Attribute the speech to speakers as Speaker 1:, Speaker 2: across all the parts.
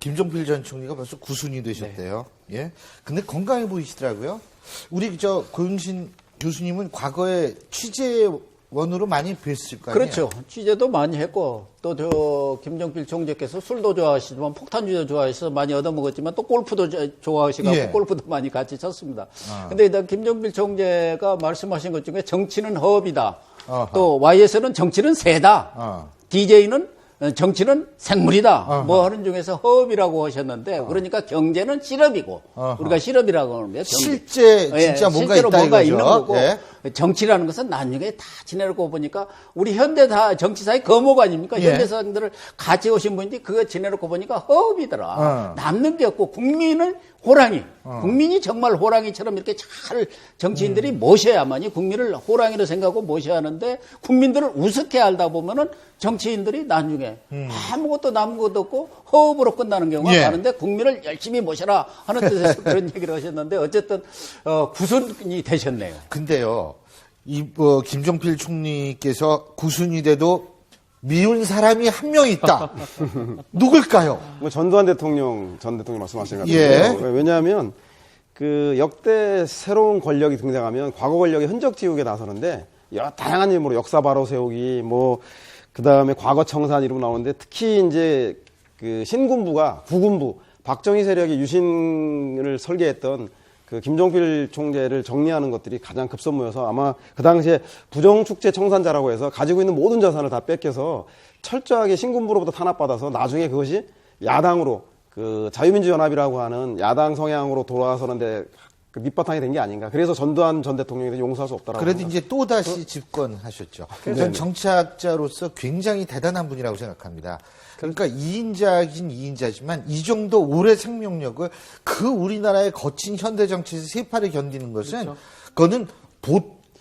Speaker 1: 김종필 전 총리가 벌써 9순이 되셨대요. 네. 예. 근데 건강해 보이시더라고요. 우리 고용신 교수님은 과거에 취재원으로 많이 뵀을 거 아니에요?
Speaker 2: 그렇죠. 취재도 많이 했고 또 김종필 총재께서 술도 좋아하시지만 폭탄주도 좋아하셔서 많이 얻어먹었지만 또 골프도 좋아하시고
Speaker 1: 예.
Speaker 2: 골프도 많이 같이 쳤습니다. 근데 일단 김종필 총재가 말씀하신 것 중에 정치는 허업이다. 또 YS는 정치는 새다. DJ는 정치는 생물이다. 뭐 하는 중에서 허업이라고 하셨는데 그러니까 경제는 실업이고 우리가 실업이라고 하는데
Speaker 1: 실제 진짜 뭔가
Speaker 2: 실제로
Speaker 1: 있다
Speaker 2: 뭔가
Speaker 1: 이거죠.
Speaker 2: 있는 거고
Speaker 1: 예.
Speaker 2: 정치라는 것은 나중에 다 지내고 보니까 우리 현대 다 정치사의 거목 아닙니까?
Speaker 1: 예.
Speaker 2: 현대 사람들을 같이 오신 분들이 그거 지내놓고 보니까 허업이더라. 남는 게 없고 국민을 호랑이. 국민이 정말 호랑이처럼 이렇게 잘 정치인들이 모셔야만이 국민을 호랑이로 생각하고 모셔야 하는데 국민들을 우습게 알다 보면은 정치인들이 나중에 아무것도 남은 것도 없고 허업으로 끝나는 경우가
Speaker 1: 예.
Speaker 2: 많은데 국민을 열심히 모셔라 하는 뜻에서 그런 얘기를 하셨는데 어쨌든 구순이 되셨네요.
Speaker 1: 근데요, 김종필 총리께서 9순이 돼도 미운 사람이 한 명 있다. 누굴까요?
Speaker 3: 뭐 전두환 대통령, 전 대통령 말씀하신 것
Speaker 1: 예.
Speaker 3: 같은데요. 왜냐하면 그 역대 새로운 권력이 등장하면 과거 권력의 흔적 지우기에 나서는데 여러 다양한 이름으로 역사 바로 세우기, 뭐 그다음에 과거 청산 이름 나오는데 특히 이제 그 신군부가 구군부 박정희 세력이 유신을 설계했던 그 김종필 총재를 정리하는 것들이 가장 급선무여서 아마 그 당시에 부정축제 청산자라고 해서 가지고 있는 모든 자산을 다 뺏겨서 철저하게 신군부로부터 탄압받아서 나중에 그것이 야당으로 그 자유민주연합이라고 하는 야당 성향으로 돌아서는데 그 밑바탕이 된 게 아닌가. 그래서 전두환 전 대통령이 용서할 수 없다라고.
Speaker 1: 그래도 이제 또 다시 집권하셨죠. 전 정치학자로서 굉장히 대단한 분이라고 생각합니다. 그러니까 2인자긴 2인자지만 이 정도 오래 생명력을 그 우리나라의 거친 현대 정치에서 세파를 견디는 것은 그거는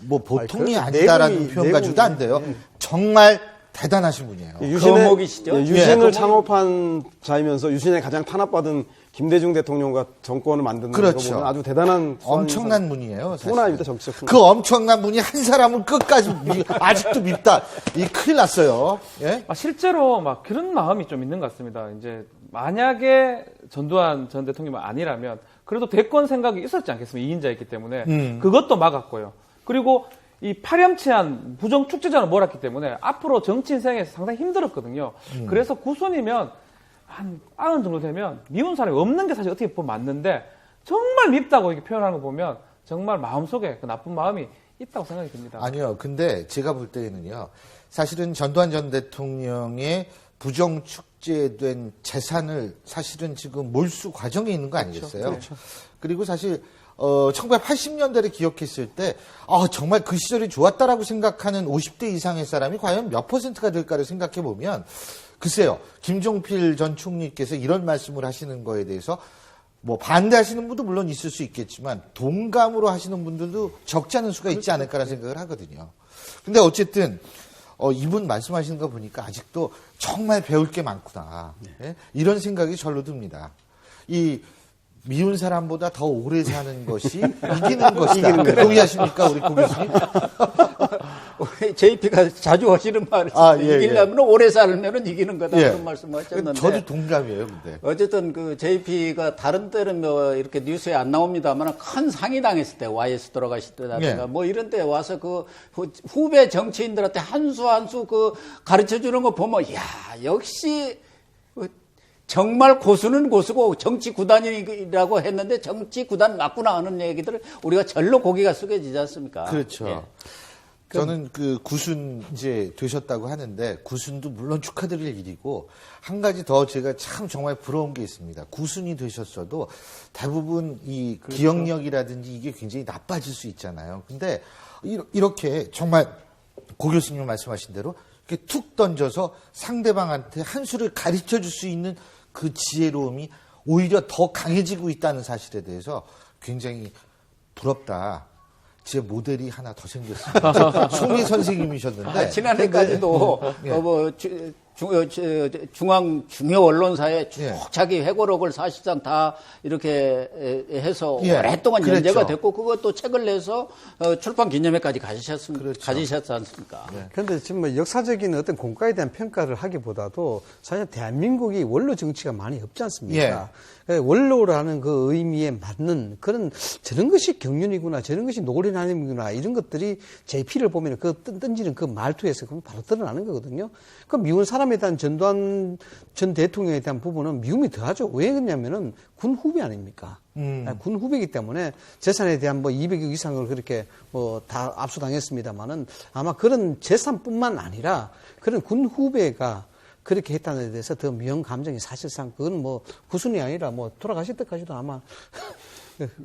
Speaker 1: 보통이 아니다라는 표현 가지고도 안 돼요. 정말 대단하신 분이에요.
Speaker 2: 거목이시죠?
Speaker 3: 유신을 창업한 자이면서 유신에 가장 탄압받은 김대중 대통령과 정권을 만드는
Speaker 1: 그렇죠.
Speaker 3: 거 보면 아주 대단한
Speaker 1: 엄청난 분이에요.
Speaker 3: 소나입니다, 정치적.
Speaker 1: 그 엄청난 분이 한 사람은 끝까지 아직도 밉다. 이 큰일 났어요. 예?
Speaker 4: 실제로 막 그런 마음이 좀 있는 것 같습니다. 이제 만약에 전두환 전 대통령이 아니라면 그래도 대권 생각이 있었지 않겠습니까? 2인자였기 때문에 그것도 막았고요. 그리고 이 파렴치한 부정 축제자를 몰았기 때문에 앞으로 정치 인생에서 상당히 힘들었거든요. 그래서 9순이면 한 90 정도 되면 미운 사람이 없는 게 사실 어떻게 보면 맞는데 정말 밉다고 이렇게 표현하는 거 보면 정말 마음속에 그 나쁜 마음이 있다고 생각이 듭니다.
Speaker 1: 아니요. 근데 제가 볼 때는요. 사실은 전두환 전 대통령의 부정 축제된 재산을 사실은 지금 몰수 과정에 있는 거 아니겠어요? 그렇죠. 그리고 사실 1980년대를 기억했을 때 정말 그 시절이 좋았다라고 생각하는 50대 이상의 사람이 과연 몇 퍼센트가 될까를 생각해 보면 글쎄요. 김종필 전 총리께서 이런 말씀을 하시는 거에 대해서 뭐 반대하시는 분도 물론 있을 수 있겠지만 동감으로 하시는 분들도 적지 않은 수가 있지 않을까라는 생각을 하거든요. 근데 어쨌든 이분 말씀하시는 거 보니까 아직도 정말 배울 게 많구나. 예? 이런 생각이 절로 듭니다. 이 미운 사람보다 더 오래 사는 것이 이기는 것이다. 동의하십니까, 우리 고 교수님?
Speaker 2: 우리 JP가 자주 하시는 말씀. 이기려면 오래 살면 이기는 거다. 그런 말씀하셨는데.
Speaker 1: 저도 동감이에요, 근데.
Speaker 2: 어쨌든 그 JP가 다른 때는 뭐 이렇게 뉴스에 안 나옵니다만 큰 상이 당했을 때 YS 돌아가실 때라든가 뭐 이런 때 와서 그 후배 정치인들한테 한 수 한 수 그 가르쳐 주는 거 보면 역시 정말 고수는 고수고 정치 구단이라고 했는데 정치 구단 맞구나 하는 얘기들을 우리가 절로 고개가 숙여지지 않습니까?
Speaker 1: 그렇죠.
Speaker 2: 예.
Speaker 1: 저는 그 9순 이제 되셨다고 하는데 9순도 물론 축하드릴 일이고 한 가지 더 제가 참 정말 부러운 게 있습니다. 9순이 되셨어도 대부분 이 그렇죠. 기억력이라든지 이게 굉장히 나빠질 수 있잖아요. 근데 이렇게 정말 고 교수님 말씀하신 대로 이렇게 툭 던져서 상대방한테 한 수를 가르쳐 줄 수 있는 그 지혜로움이 오히려 더 강해지고 있다는 사실에 대해서 굉장히 부럽다. 제 모델이 하나 더 생겼습니다. 송희 선생님이셨는데.
Speaker 2: 지난해까지도 중앙 중요 언론사에 쭉
Speaker 1: 예.
Speaker 2: 자기 회고록을 사실상 다 이렇게 해서
Speaker 1: 예.
Speaker 2: 오랫동안
Speaker 1: 그랬죠.
Speaker 2: 연재가 됐고 그것도 책을 내서 출판 기념회까지 가지셨지 않습니까?
Speaker 5: 그런데 지금 뭐 역사적인 어떤 공과에 대한 평가를 하기보다도 사실 대한민국이 원로 정치가 많이 없지 않습니까? 원로라는 그 의미에 맞는 그런 저런 것이 경륜이구나, 저런 것이 노련함이구나 이런 것들이 JP를 보면 그 던지는 그 말투에서 그럼 바로 드러나는 거거든요. 그 미운 사람에 대한 전두환 전 대통령에 대한 부분은 미움이 더하죠. 왜 그러냐면은 군 후배 아닙니까? 군 후배이기 때문에 재산에 대한 뭐 200억 이상을 그렇게 뭐 다 압수당했습니다만은 아마 그런 재산뿐만 아니라 그런 군 후배가 그렇게 했다는 데 대해서 더 미움 감정이 사실상 그건 뭐 구순이 아니라 뭐 돌아가실 때까지도 아마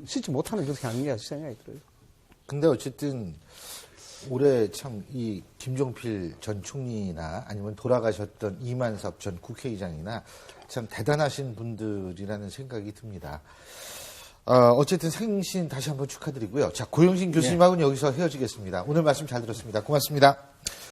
Speaker 5: 씻지 못하는 그렇게 하는 게 생각이 들어요.
Speaker 1: 근데 어쨌든 올해 참 이 김종필 전 총리나 아니면 돌아가셨던 이만석 전 국회의장이나 참 대단하신 분들이라는 생각이 듭니다. 어쨌든 생신 다시 한번 축하드리고요. 자, 고영신 교수님하고는 여기서 헤어지겠습니다. 오늘 말씀 잘 들었습니다. 고맙습니다.